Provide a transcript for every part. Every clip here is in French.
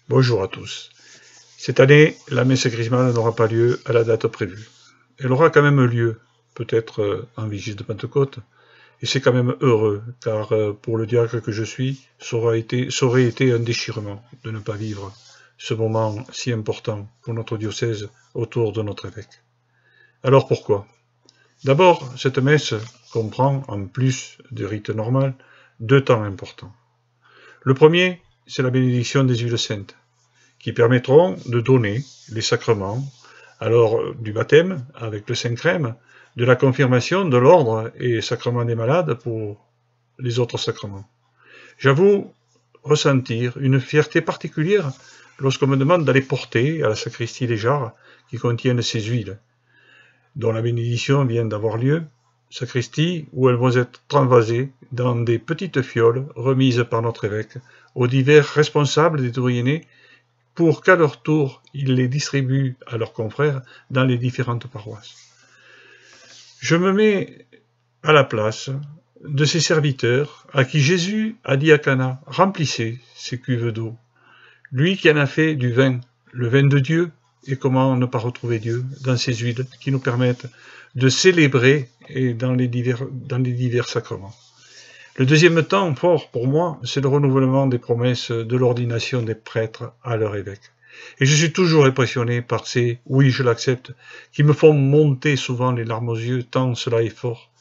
Bonjour à tous. Cette année, la messe chrismale n'aura pas lieu à la date prévue. Elle aura quand même lieu, peut-être en vigile de Pentecôte, et c'est quand même heureux, car pour le diacre que je suis, ça aurait été un déchirement de ne pas vivre ce moment si important pour notre diocèse autour de notre évêque. Alors pourquoi? D'abord, cette messe comprend, en plus du rite normal, deux temps importants. Le premier, c'est la bénédiction des huiles saintes, qui permettront de donner les sacrements, alors du baptême avec le Saint-Crème, de la confirmation de l'ordre et sacrement des malades pour les autres sacrements. J'avoue ressentir une fierté particulière lorsqu'on me demande d'aller porter à la sacristie les jarres qui contiennent ces huiles, dont la bénédiction vient d'avoir lieu, sacristie où elles vont être transvasées dans des petites fioles remises par notre évêque aux divers responsables des doyennés pour qu'à leur tour, ils les distribuent à leurs confrères dans les différentes paroisses. Je me mets à la place de ces serviteurs à qui Jésus a dit à Cana, remplissez ces cuves d'eau. Lui qui en a fait du vin, le vin de Dieu, et comment ne pas retrouver Dieu dans ces huiles qui nous permettent de célébrer et dans les divers sacrements. Le deuxième temps fort pour moi, c'est le renouvellement des promesses de l'ordination des prêtres à leur évêque. Et je suis toujours impressionné par ces « oui, je l'accepte » qui me font monter souvent les larmes aux yeux, tant cela est fort.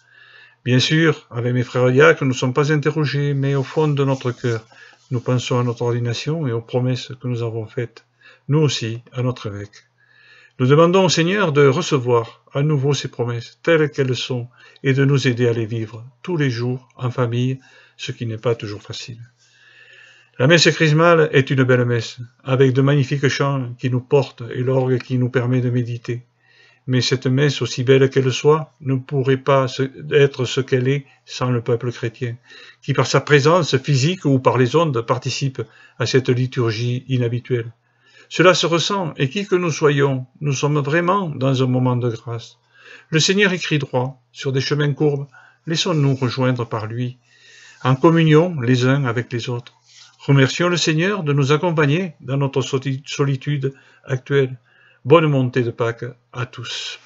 Bien sûr, avec mes frères diacres, nous ne sommes pas interrogés, mais au fond de notre cœur, nous pensons à notre ordination et aux promesses que nous avons faites, nous aussi, à notre évêque. Nous demandons au Seigneur de recevoir à nouveau ces promesses telles qu'elles sont et de nous aider à les vivre tous les jours en famille, ce qui n'est pas toujours facile. La messe chrismale est une belle messe, avec de magnifiques chants qui nous portent et l'orgue qui nous permet de méditer. Mais cette messe, aussi belle qu'elle soit, ne pourrait pas être ce qu'elle est sans le peuple chrétien, qui par sa présence physique ou par les ondes participe à cette liturgie inhabituelle. Cela se ressent, et qui que nous soyons, nous sommes vraiment dans un moment de grâce. Le Seigneur écrit droit, sur des chemins courbes, laissons-nous rejoindre par lui, en communion les uns avec les autres. Remercions le Seigneur de nous accompagner dans notre solitude actuelle. Bonne montée de Pâques à tous.